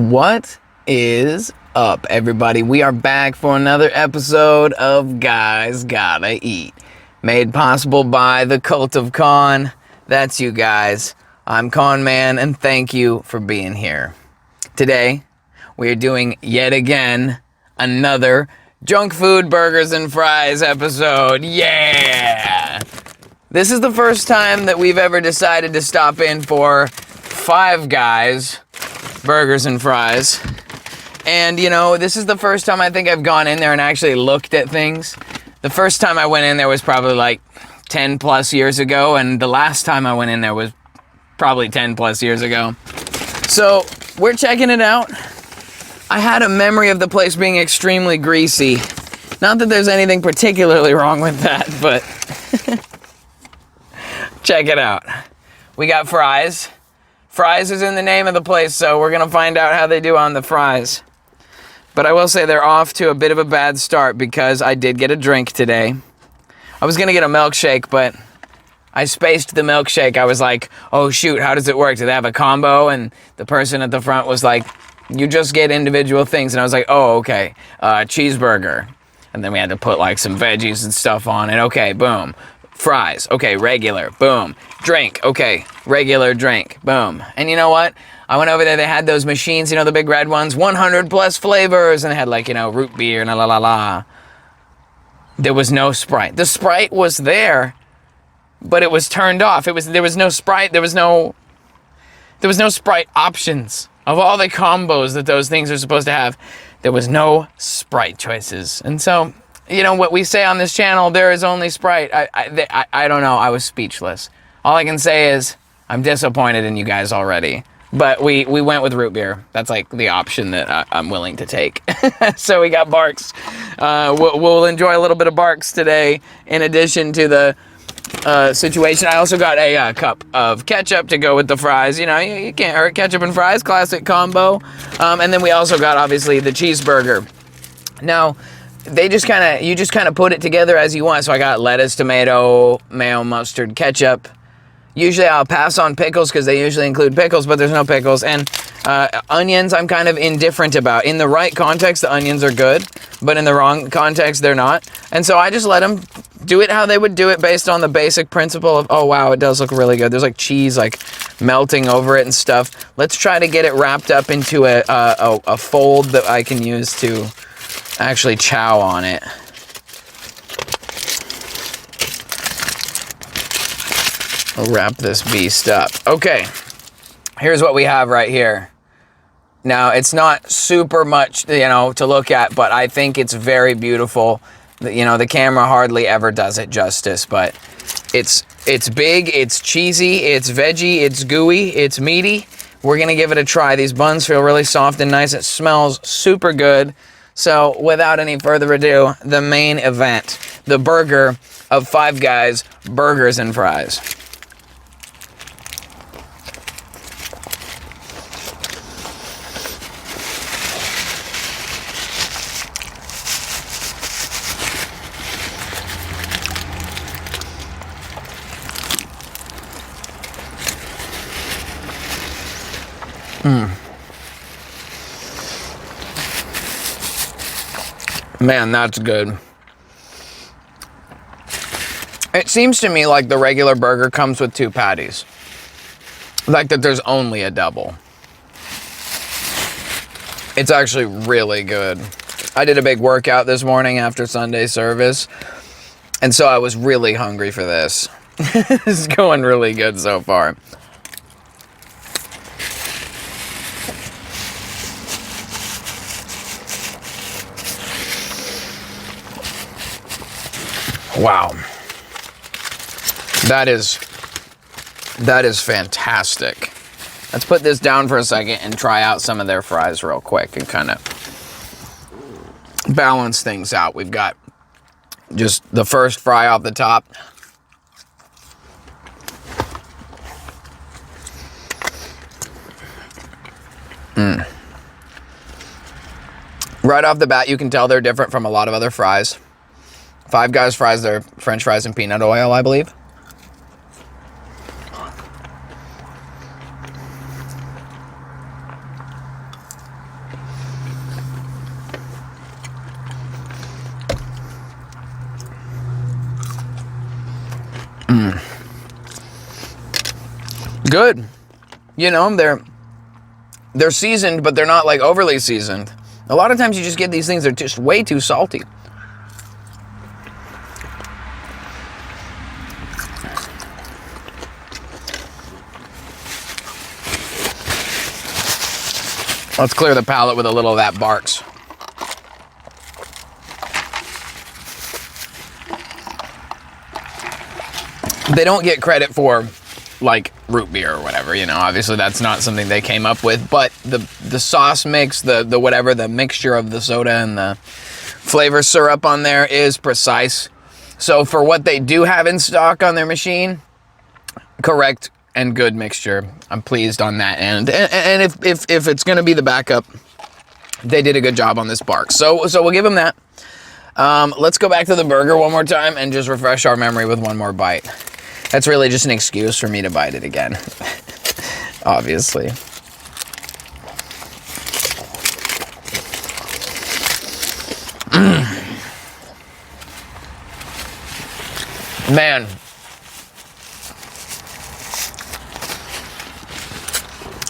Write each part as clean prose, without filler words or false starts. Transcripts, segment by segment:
What is up, everybody? We are back for another episode of Guys Gotta Eat, made possible by the Cult of Con. That's you guys. I'm Con Man, and thank you for being here. Today, we are doing yet again another junk food burgers and fries episode. Yeah! This is the first time that we've ever decided to stop in for Five Guys burgers and fries. And, you know, this is the first time I think I've gone in there and actually looked at things. The first time I went in there was probably like 10 plus years ago, and the last time I went in there was probably 10 plus years ago. So, we're checking it out. I had a memory of the place being extremely greasy. Not that there's anything particularly wrong with that, but check it out. We got fries. Fries is in the name of the place, so we're going to find out how they do on the fries. But I will say they're off to a bit of a bad start because I did get a drink today. I was going to get a milkshake, but I spaced the milkshake. I was like, oh shoot, how does it work? Do they have a combo? And the person at the front was like, you just get individual things. And I was like, oh, okay, cheeseburger. And then we had to put like some veggies and stuff on it. Okay, boom. Fries, okay, regular, boom. Drink, okay, regular drink, boom. And you know what? I went over there, they had those machines, you know, the big red ones, 100 plus flavors, and they had like, you know, root beer and la la la. There was no Sprite. The Sprite was there, but it was turned off. There was no Sprite, there was no Sprite options. Of all the combos that those things are supposed to have, there was no Sprite choices. And so, you know, what we say on this channel, there is only Sprite. I don't know. I was speechless. All I can say is I'm disappointed in you guys already. But we went with root beer. That's like the option that I'm willing to take. So we got Barks. We'll enjoy a little bit of Barks today in addition to the situation. I also got a cup of ketchup to go with the fries. You know, you can't hurt ketchup and fries. Classic combo. And then we also got, obviously, the cheeseburger. Now, you just kind of put it together as you want. So I got lettuce, tomato, mayo, mustard, ketchup. Usually I'll pass on pickles because they usually include pickles, but there's no pickles. And onions I'm kind of indifferent about. In the right context, the onions are good, but in the wrong context, they're not. And so I just let them do it how they would do it based on the basic principle of, oh wow, it does look really good. There's like cheese like melting over it and stuff. Let's try to get it wrapped up into a fold that I can use to actually chow on it. I'll wrap this beast up. Okay, here's what we have right here. Now, it's not super much, you know, to look at, but I think it's very beautiful. You know, the camera hardly ever does it justice, but it's big, it's cheesy, it's veggie, it's gooey, it's meaty. We're gonna give it a try. These buns feel really soft and nice. It smells super good. So, without any further ado, the main event, the burger of Five Guys burgers and fries. Man, that's good. It seems to me like the regular burger comes with two patties. Like that there's only a double. It's actually really good. I did a big workout this morning after Sunday service, and so I was really hungry for this. It's going really good so far. Wow. That is fantastic. Let's put this down for a second and try out some of their fries real quick and kind of balance things out. We've got just the first fry off the top. Right off the bat, you can tell they're different from a lot of other fries. Five Guys fries, they're French fries and peanut oil, I believe. Good. You know, they're seasoned, but they're not like overly seasoned. A lot of times you just get these things that are just way too salty. Let's clear the palate with a little of that Barks. They don't get credit for like root beer or whatever, you know, obviously that's not something they came up with, but the sauce mix, the whatever, the mixture of the soda and the flavor syrup on there is precise. So for what they do have in stock on their machine, correct and good mixture. I'm pleased on that end. And if it's going to be the backup, they did a good job on this Bark. So we'll give them that. Let's go back to the burger one more time and just refresh our memory with one more bite. That's really just an excuse for me to bite it again. Obviously. Man.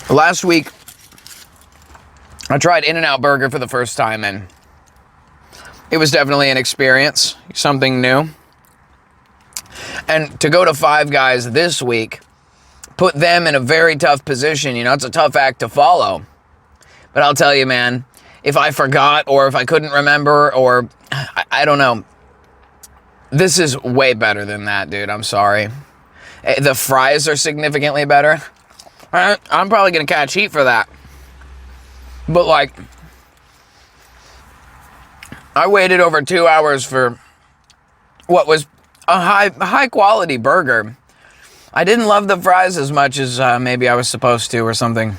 Last week, I tried In-N-Out Burger for the first time, and it was definitely an experience, something new. And to go to Five Guys this week, put them in a very tough position. You know, it's a tough act to follow. But I'll tell you, man, if I forgot or if I couldn't remember or I don't know, this is way better than that, dude. I'm sorry. The fries are significantly better. I'm probably going to catch heat for that. But, like, I waited over 2 hours for what was a high quality burger. I didn't love the fries as much as maybe I was supposed to or something.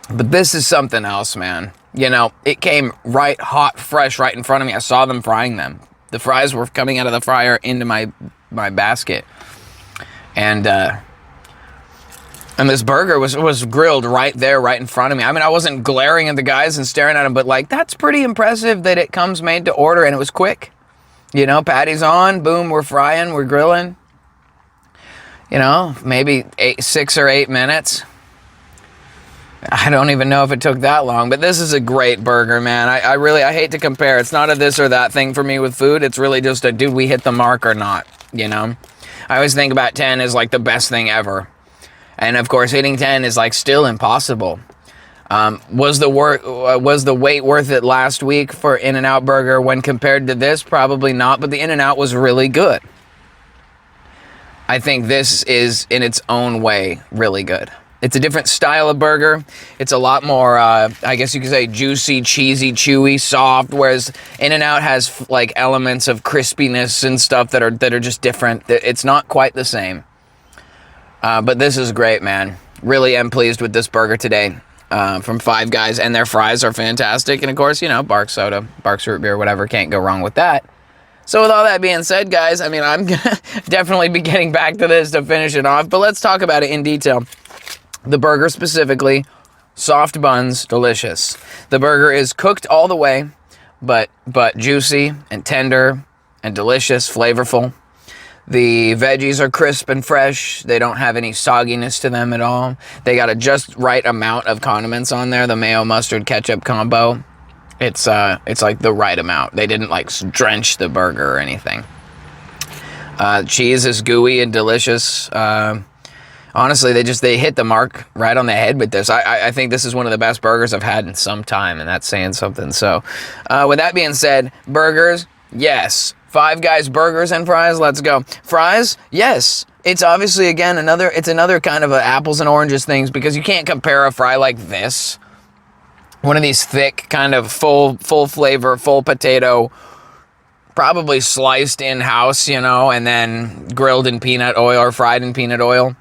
But this is something else, man. You know, it came right hot, fresh, right in front of me. I saw them frying them. The fries were coming out of the fryer into my basket. And this burger was grilled right there, right in front of me. I mean, I wasn't glaring at the guys and staring at them, but like, that's pretty impressive that it comes made to order and it was quick. You know, patty's on, boom, we're frying, we're grilling. You know, maybe 6 or 8 minutes. I don't even know if it took that long, but this is a great burger, man. I hate to compare. It's not a this or that thing for me with food. It's really just a, dude, we hit the mark or not, you know? I always think about 10 as like the best thing ever. And of course, hitting 10 is like still impossible. Was the wait worth it last week for In-N-Out Burger when compared to this? Probably not, but the In-N-Out was really good. I think this is, in its own way, really good. It's a different style of burger. It's a lot more, I guess you could say, juicy, cheesy, chewy, soft, whereas In-N-Out has like elements of crispiness and stuff that are just different. It's not quite the same. But this is great, man. Really am pleased with this burger today from Five Guys, and their fries are fantastic. And of course, you know, Barks soda, Barks root beer, whatever, can't go wrong with that. So with all that being said, guys, I mean, I'm gonna definitely be getting back to this to finish it off, but let's talk about it in detail. The burger specifically, soft buns, delicious. The burger is cooked all the way, but juicy and tender and delicious, flavorful. The veggies are crisp and fresh. They don't have any sogginess to them at all. They got a just right amount of condiments on there. The mayo, mustard, ketchup combo. It's like the right amount. They didn't like drench the burger or anything. Cheese is gooey and delicious. Honestly, they hit the mark right on the head with this. I think this is one of the best burgers I've had in some time, and that's saying something. So, with that being said, burgers, yes. Five Guys burgers and fries, let's go. Fries, yes. It's obviously, again, another kind of a apples and oranges things, because you can't compare a fry like this. One of these thick, kind of full flavor, full potato, probably sliced in-house, you know, and then grilled in peanut oil or fried in peanut oil.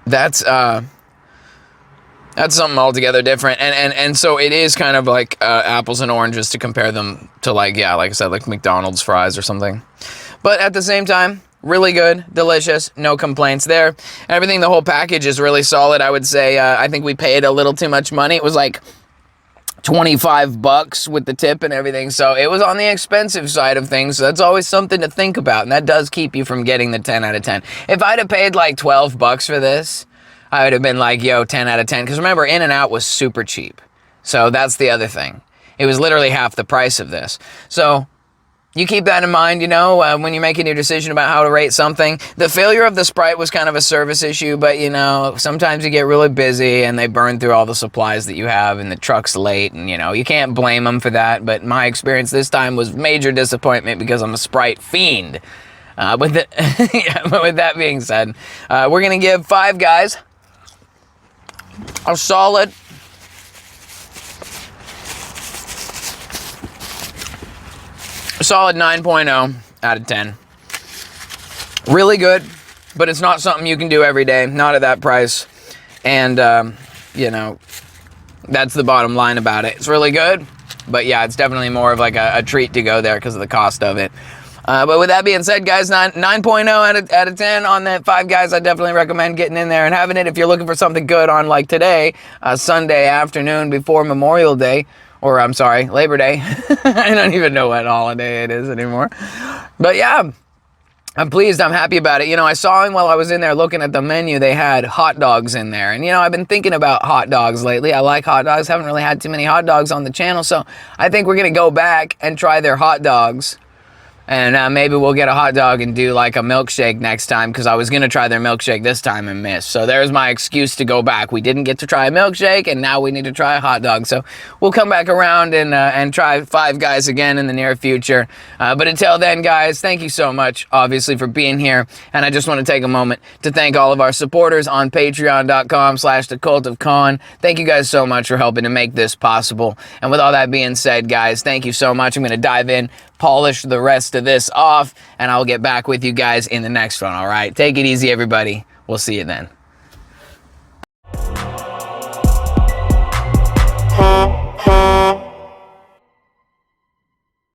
That's something altogether different, and so it is kind of like apples and oranges to compare them to, like, yeah, like I said, like McDonald's fries or something. But at the same time, really good, delicious, no complaints there. Everything, the whole package is really solid, I would say. I think we paid a little too much money. It was like $25 with the tip and everything. So it was on the expensive side of things. So that's always something to think about. And that does keep you from getting the 10 out of 10. If I'd have paid like $12 for this, I would have been like, yo, 10 out of 10. Because remember, In-N-Out was super cheap. So that's the other thing. It was literally half the price of this. So you keep that in mind, you know, when you're making your decision about how to rate something. The failure of the Sprite was kind of a service issue, but, you know, sometimes you get really busy and they burn through all the supplies that you have and the truck's late and, you know, you can't blame them for that. But my experience this time was major disappointment because I'm a Sprite fiend. Yeah, but with that being said, we're going to give Five Guys a solid solid 9.0 out of 10. Really good, but it's not something you can do every day, not at that price. And, you know, that's the bottom line about it. It's really good, but yeah, it's definitely more of like a treat to go there because of the cost of it. But with that being said, guys, 9.0 out of 10 on that Five Guys. I definitely recommend getting in there and having it if you're looking for something good on like today, Sunday afternoon before Memorial Day. Or, I'm sorry, Labor Day. I don't even know what holiday it is anymore. But yeah, I'm pleased. I'm happy about it. You know, I saw him while I was in there looking at the menu. They had hot dogs in there. And, you know, I've been thinking about hot dogs lately. I like hot dogs. Haven't really had too many hot dogs on the channel. So I think we're going to go back and try their hot dogs. And maybe we'll get a hot dog and do like a milkshake next time because I was going to try their milkshake this time and miss. So there's my excuse to go back. We didn't get to try a milkshake and now we need to try a hot dog. So we'll come back around and try Five Guys again in the near future. But until then, guys, thank you so much, obviously, for being here. And I just want to take a moment to thank all of our supporters on patreon.com/thecultofcon. Thank you guys so much for helping to make this possible. And with all that being said, guys, thank you so much. I'm going to dive in, polish the rest of this off, and I'll get back with you guys in the next one, all right? Take it easy, everybody. We'll see you then.